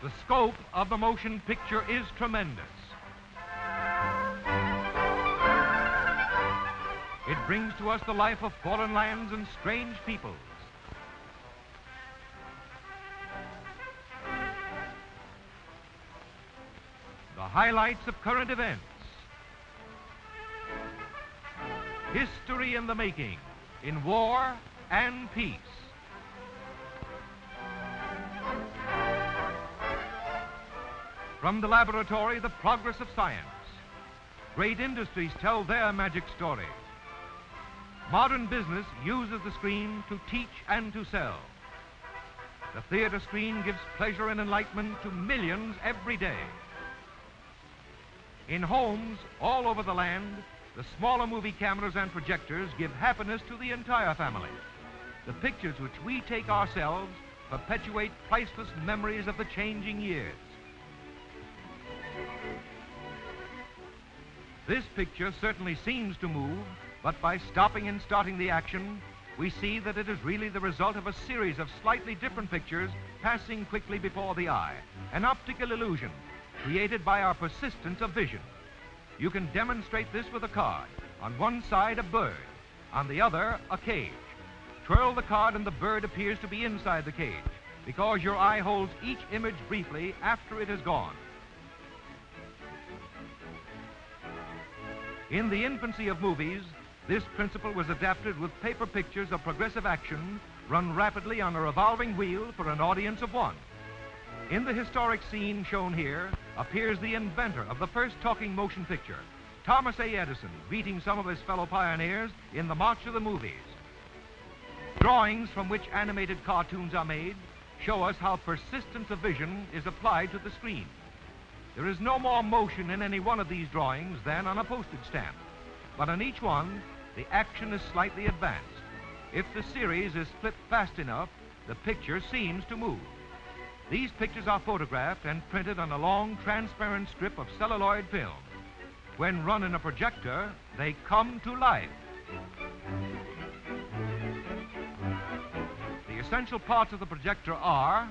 The scope of the motion picture is tremendous. It brings to us the life of foreign lands and strange peoples. The highlights of current events. History in the making, in war and peace. From the laboratory, the progress of science. Great industries tell their magic story. Modern business uses the screen to teach and to sell. The theater screen gives pleasure and enlightenment to millions every day. In homes all over the land, the smaller movie cameras and projectors give happiness to the entire family. The pictures which we take ourselves perpetuate priceless memories of the changing years. This picture certainly seems to move, but by stopping and starting the action, we see that it is really the result of a series of slightly different pictures passing quickly before the eye, an optical illusion created by our persistence of vision. You can demonstrate this with a card. On one side, a bird. On the other, a cage. Twirl the card and the bird appears to be inside the cage because your eye holds each image briefly after it is gone. In the infancy of movies, this principle was adapted with paper pictures of progressive action run rapidly on a revolving wheel for an audience of one. In the historic scene shown here appears the inventor of the first talking motion picture, Thomas A. Edison, greeting some of his fellow pioneers in the march of the movies. Drawings from which animated cartoons are made show us how persistence of vision is applied to the screen. There is no more motion in any one of these drawings than on a postage stamp, but on each one, the action is slightly advanced. If the series is flipped fast enough, the picture seems to move. These pictures are photographed and printed on a long, transparent strip of celluloid film. When run in a projector, they come to life. The essential parts of the projector are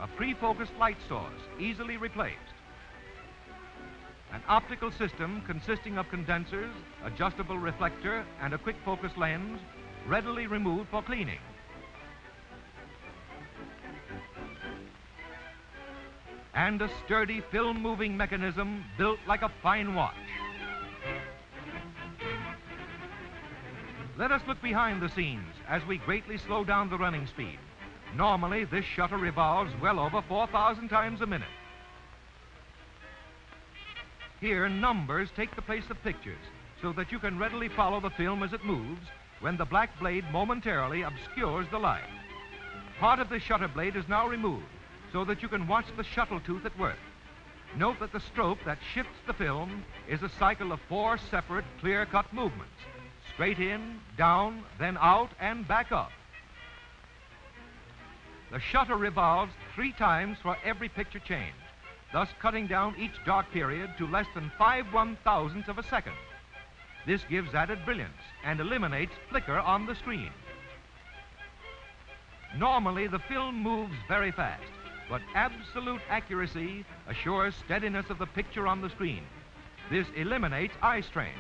a pre-focused light source, easily replaced, an optical system consisting of condensers, adjustable reflector, and a quick focus lens, readily removed for cleaning. And a sturdy film-moving mechanism built like a fine watch. Let us look behind the scenes as we greatly slow down the running speed. Normally, this shutter revolves well over 4,000 times a minute. Here, numbers take the place of pictures so that you can readily follow the film as it moves when the black blade momentarily obscures the light. Part of the shutter blade is now removed so that you can watch the shuttle tooth at work. Note that the stroke that shifts the film is a cycle of 4 separate, clear-cut movements. Straight in, down, then out, and back up. The shutter revolves 3 times for every picture change, thus cutting down each dark period to less than 5/1000th of a second. This gives added brilliance and eliminates flicker on the screen. Normally, the film moves very fast, but absolute accuracy assures steadiness of the picture on the screen. This eliminates eye strain.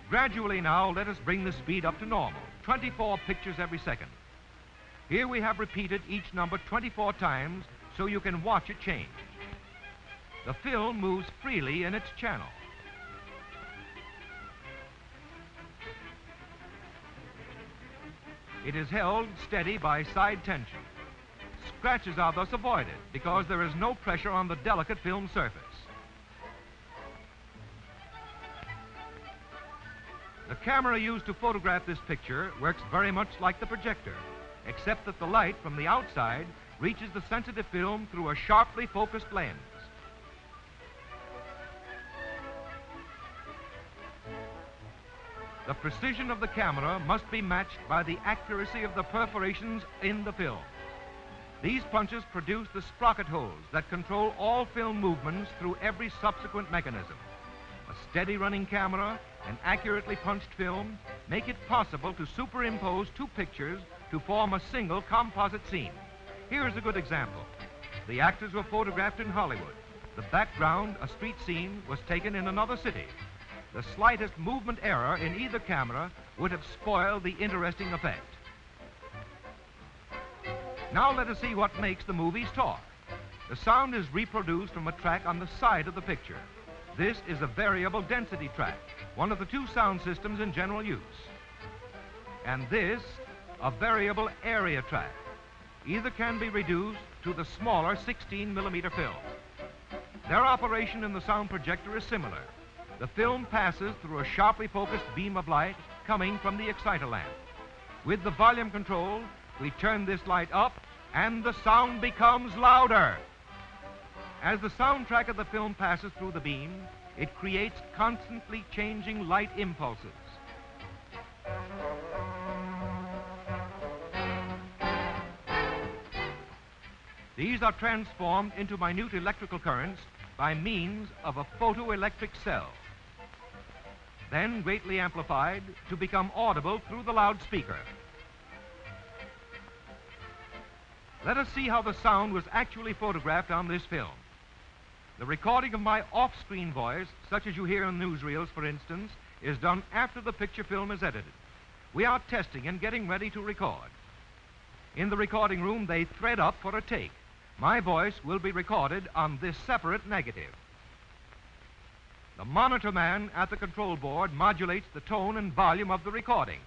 Gradually now, let us bring the speed up to normal, 24 pictures every second. Here we have repeated each number 24 times so you can watch it change. The film moves freely in its channel. It is held steady by side tension. Scratches are thus avoided because there is no pressure on the delicate film surface. The camera used to photograph this picture works very much like the projector, except that the light from the outside reaches the sensitive film through a sharply focused lens. The precision of the camera must be matched by the accuracy of the perforations in the film. These punches produce the sprocket holes that control all film movements through every subsequent mechanism. A steady running camera and accurately punched film make it possible to superimpose 2 pictures to form a single composite scene. Here's a good example. The actors were photographed in Hollywood. The background, a street scene, was taken in another city. The slightest movement error in either camera would have spoiled the interesting effect. Now let us see what makes the movies talk. The sound is reproduced from a track on the side of the picture. This is a variable density track, one of the two sound systems in general use. And this, a variable area track. Either can be reduced to the smaller 16-millimeter film. Their operation in the sound projector is similar. The film passes through a sharply focused beam of light coming from the exciter lamp. With the volume control, we turn this light up and the sound becomes louder. As the soundtrack of the film passes through the beam, it creates constantly changing light impulses. These are transformed into minute electrical currents by means of a photoelectric cell, then greatly amplified to become audible through the loudspeaker. Let us see how the sound was actually photographed on this film. The recording of my off-screen voice, such as you hear in newsreels, for instance, is done after the picture film is edited. We are testing and getting ready to record. In the recording room, they thread up for a take. My voice will be recorded on this separate negative. The monitor man at the control board modulates the tone and volume of the recording.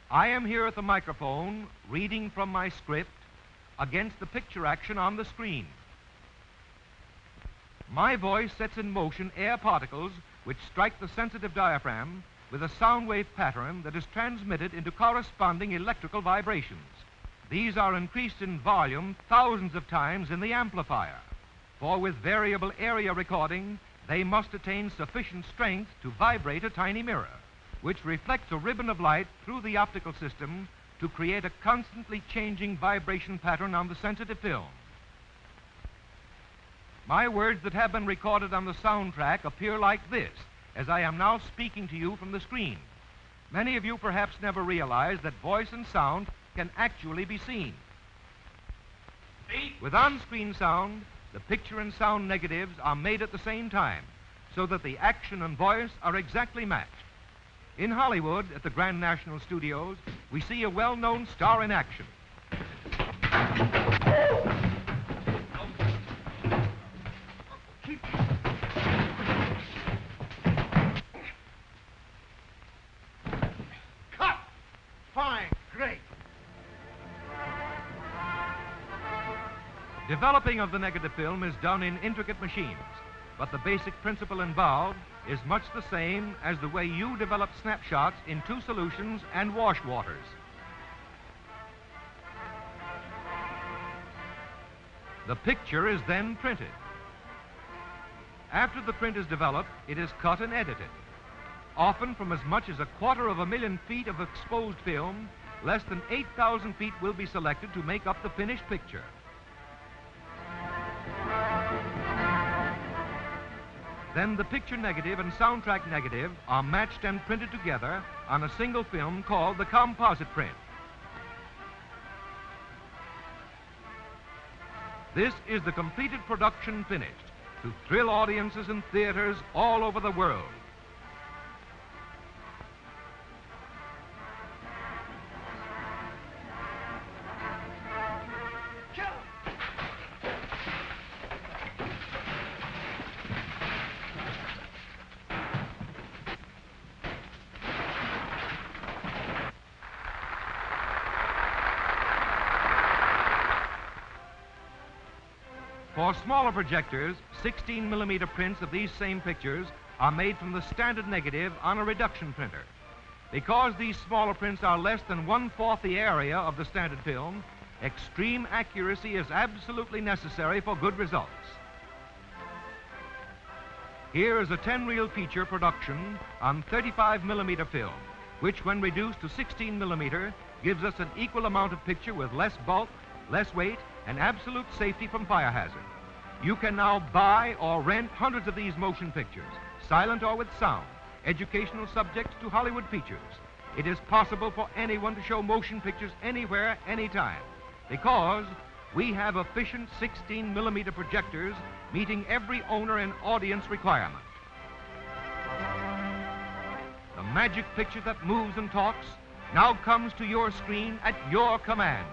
I am here at the microphone reading from my script against the picture action on the screen. My voice sets in motion air particles which strike the sensitive diaphragm with a sound wave pattern that is transmitted into corresponding electrical vibrations. These are increased in volume thousands of times in the amplifier, for with variable area recording, they must attain sufficient strength to vibrate a tiny mirror, which reflects a ribbon of light through the optical system to create a constantly changing vibration pattern on the sensitive film. My words that have been recorded on the soundtrack appear like this, as I am now speaking to you from the screen. Many of you perhaps never realize that voice and sound can actually be seen. With on-screen sound, the picture and sound negatives are made at the same time, so that the action and voice are exactly matched. In Hollywood, at the Grand National Studios, we see a well-known star in action. Cut! Fine, great. Developing of the negative film is done in intricate machines, but the basic principle involved is much the same as the way you develop snapshots in two solutions and wash waters. The picture is then printed. After the print is developed, it is cut and edited. Often from as much as 250,000 feet of exposed film, less than 8,000 feet will be selected to make up the finished picture. Then the picture negative and soundtrack negative are matched and printed together on a single film called the composite print. This is the completed production finished to thrill audiences in theaters all over the world. For smaller projectors, 16-millimeter prints of these same pictures are made from the standard negative on a reduction printer. Because these smaller prints are less than 1/4 the area of the standard film, extreme accuracy is absolutely necessary for good results. Here is a 10-reel feature production on 35-millimeter film, which when reduced to 16-millimeter gives us an equal amount of picture with less bulk, less weight, and absolute safety from fire hazard. You can now buy or rent hundreds of these motion pictures, silent or with sound, educational subjects to Hollywood features. it is possible for anyone to show motion pictures anywhere, anytime, because we have efficient 16-millimeter projectors meeting every owner and audience requirement. The magic picture that moves and talks now comes to your screen at your command.